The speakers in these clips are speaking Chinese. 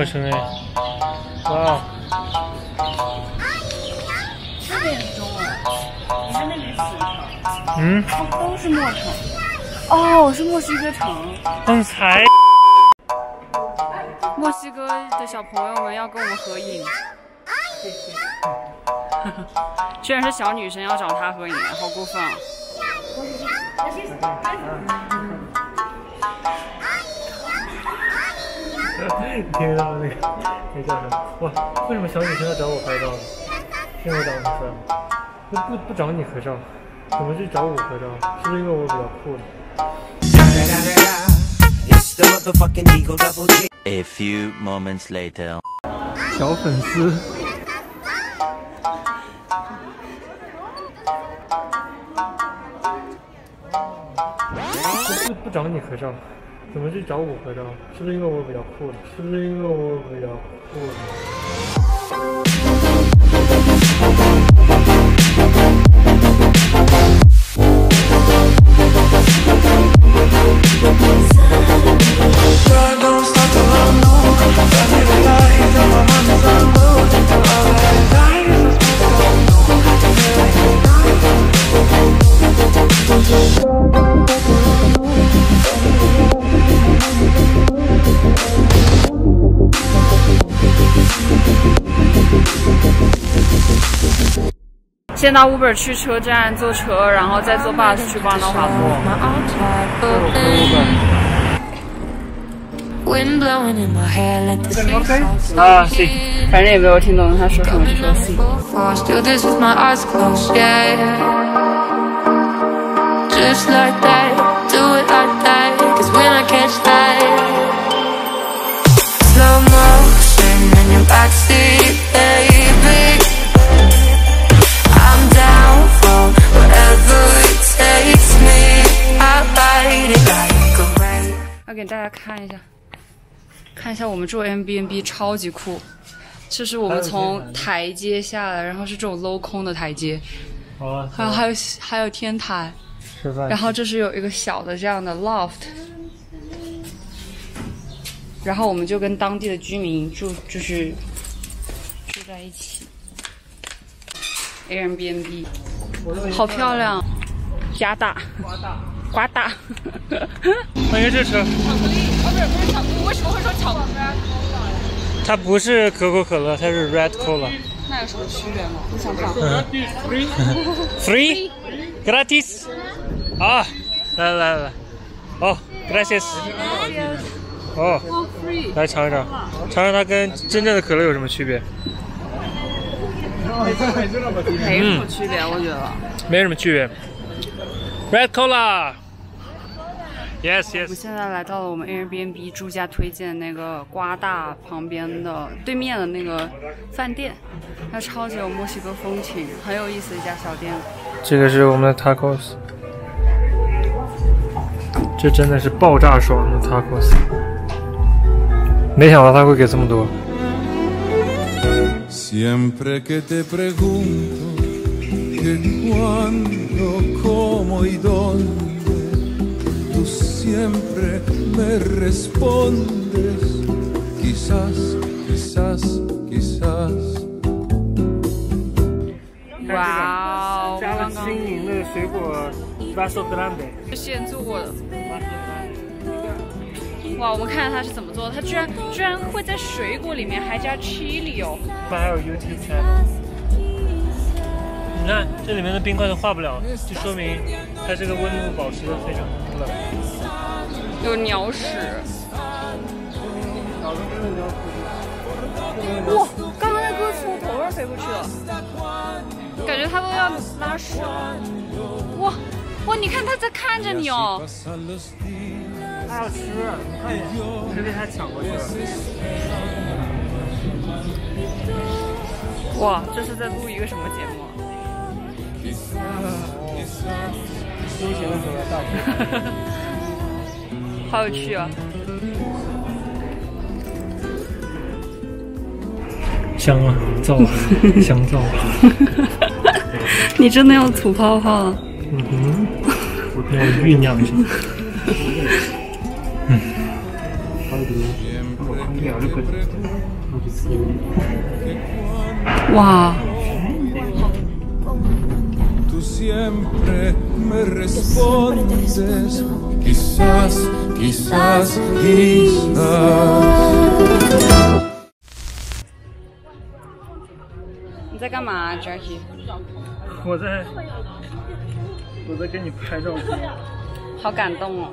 陌生哎。哇。这边是中文，你看那边是什么城？嗯。都是墨城。哦，是墨西哥城。刚才。墨西哥的小朋友们要跟我们合影。居然是小女生要找他合影，好过分啊！听到那叫什么？哇，为什么小女生要找我拍照呢？是因为我长得很帅吗？不找你合照，怎么去找我合照？是不是因为我比较酷呢？ A few moments later. 小粉丝。不找你合照，怎么去找我合照？是不是因为我比较酷呢？是不是因为我比较酷呢？ 先到 Uber 去车站坐车，然后再坐 bus 去巴拿马坡。啊，行，反正也没有听懂他说什么，就说 C。要给大家看一下我们住 Airbnb 超级酷，这是我们从台阶下来，然后是这种镂空的台阶，还有天台，然后这是有一个小的这样的 loft， 然后我们就跟当地的居民住在一起 Airbnb， 好漂亮，加大。刮大，欢迎这车。巧克力，不是巧克力，为什么会说巧克力？它不是可口可乐，它是 Red Cola。那有什么区别吗？我想看。Free, gratis。啊，来，哦 ，gracias。哦，来尝一尝，它跟真正的可乐有什么区别？没什么区别，我觉得。没什么区别。Red Cola。Yes。我们现在来到了我们 Airbnb 住家推荐那个瓜大旁边的对面的那个饭店，它超级有墨西哥风情，很有意思的一家小店。这个是我们的 tacos， 这真的是爆炸爽的 tacos， 没想到他会给这么多。Siempre que te pregunto que cuándo, cómo y dónde Siempre me respondes, quizás. 哇哦！加了青柠的水果 vaso grande， 是现做的。哇，我们看看它是怎么做的，它居然会在水果里面还加 chili 哦。它还有 YouTube channel。你看这里面的冰块都化不了，就说明它这个温度保持的非常冷。有鸟屎！哇，刚刚那个从我头上飞过去了，感觉它都要拉屎了。哇，你看它在看着你哦。它要吃，你快点，别被它抢过去了。哇，这是在录一个什么节目？休闲的时候大吃。好有趣啊！香啊，燥，香皂。你真的要吐泡泡了？要酝酿一下。哇！ Siempre me respondes, quizás, quizás, quizás。你在干嘛 ，Jackie？ 我在给你拍照片。好感动哦！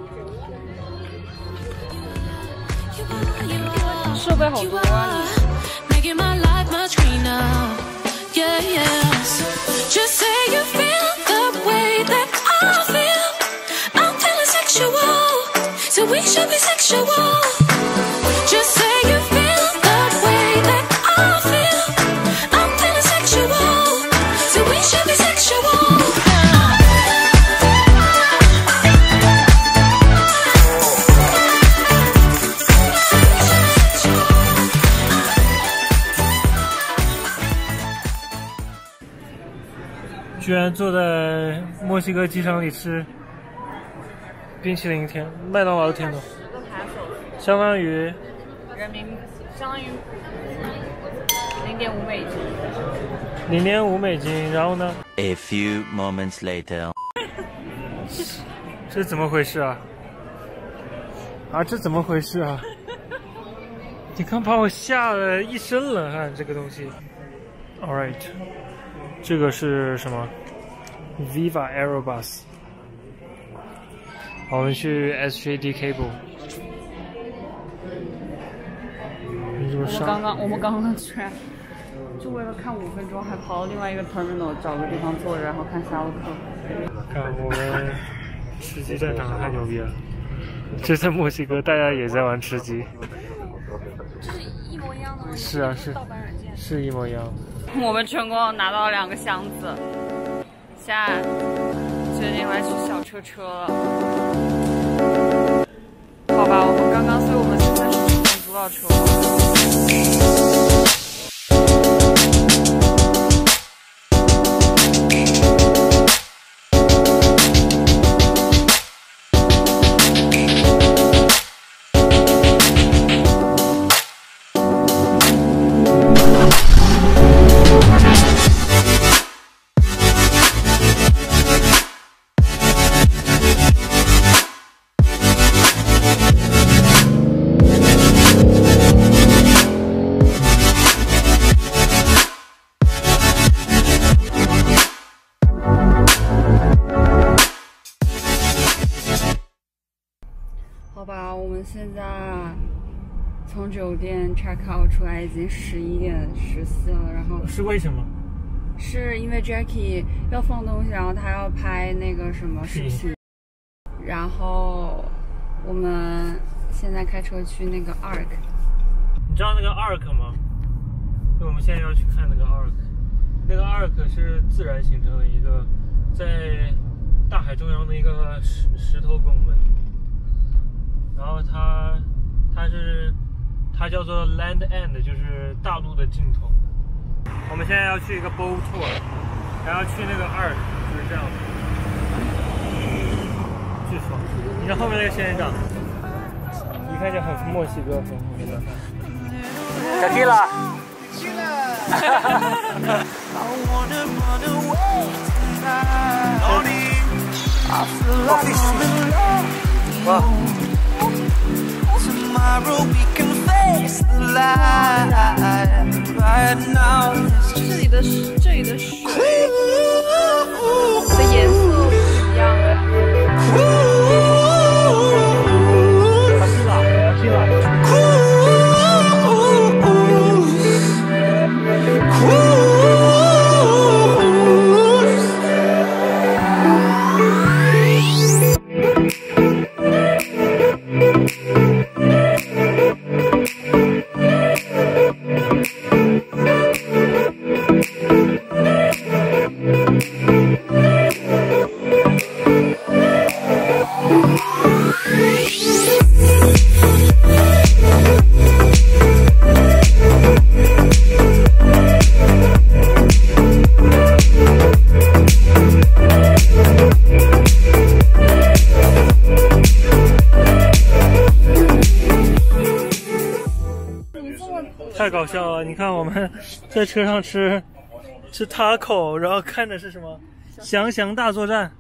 设备好多啊居然坐在墨西哥机场里吃冰淇淋甜，麦当劳的甜筒，相当于人民相当于0.5美金。0.5美金，然后呢 A few moments later. 这怎么回事啊？啊，这怎么回事啊？你刚把我吓了一身冷汗，这个东西。All right， 这个是什么 ？Viva Aerobus。我们去 SJD Cable。我们刚刚居然就为了看5分钟，还跑到另外一个 terminal 找个地方坐着，然后看夏洛克。看我们吃鸡战场太牛逼了！这在墨西哥，大家也在玩吃鸡。这是一模一样的吗？是啊，是一模一样的。我们成功拿到了2个箱子，现在决定来取小车了。好吧，所以我们现在是能租到车。好吧，我们现在从酒店 check out 出来已经11:14了，然后是为什么？是因为 Jackie 要放东西，然后他要拍那个什么视频，然后我们现在开车去那个 Ark。你知道那个 Ark 吗？就我们现在要去看那个 Ark。那个 Ark 是自然形成的一个在大海中央的一个石头拱门。然后它叫做 Land End， 就是大陆的尽头。我们现在要去一个 boat tour， 然后去那个 Ark， 就是这样的。巨爽！你看后面那个仙人掌，一看就很墨西哥风。Tequila。哇！ Tomorrow we can face the light. Right now, 这里的水的颜色不一样哎。太搞笑了！你看我们在车上吃 taco， 然后看的是什么《翔翔大作战》，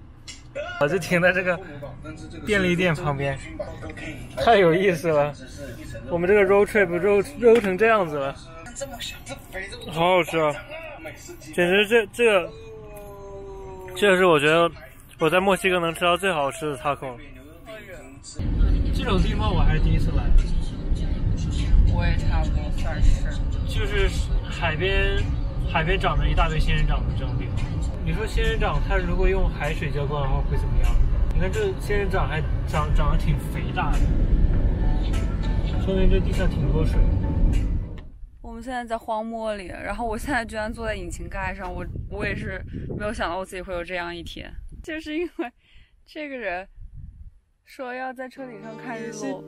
我就停在这个便利店旁边，太有意思了。我们这个 road trip 揉成这样子了，好好吃啊！简直这个是我觉得我在墨西哥能吃到最好吃的 taco。这种地方我还是第一次来。我也差不多算是。就是海边长着一大堆仙人掌的这种地方。你说仙人掌它如果用海水浇灌的话会怎么样？你看这仙人掌还长得挺肥大的，说明这地上挺多水。我们现在在荒漠里，然后我现在居然坐在引擎盖上，我也是没有想到我自己会有这样一天，就是因为这个人说要在车顶上看日落。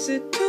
Is it too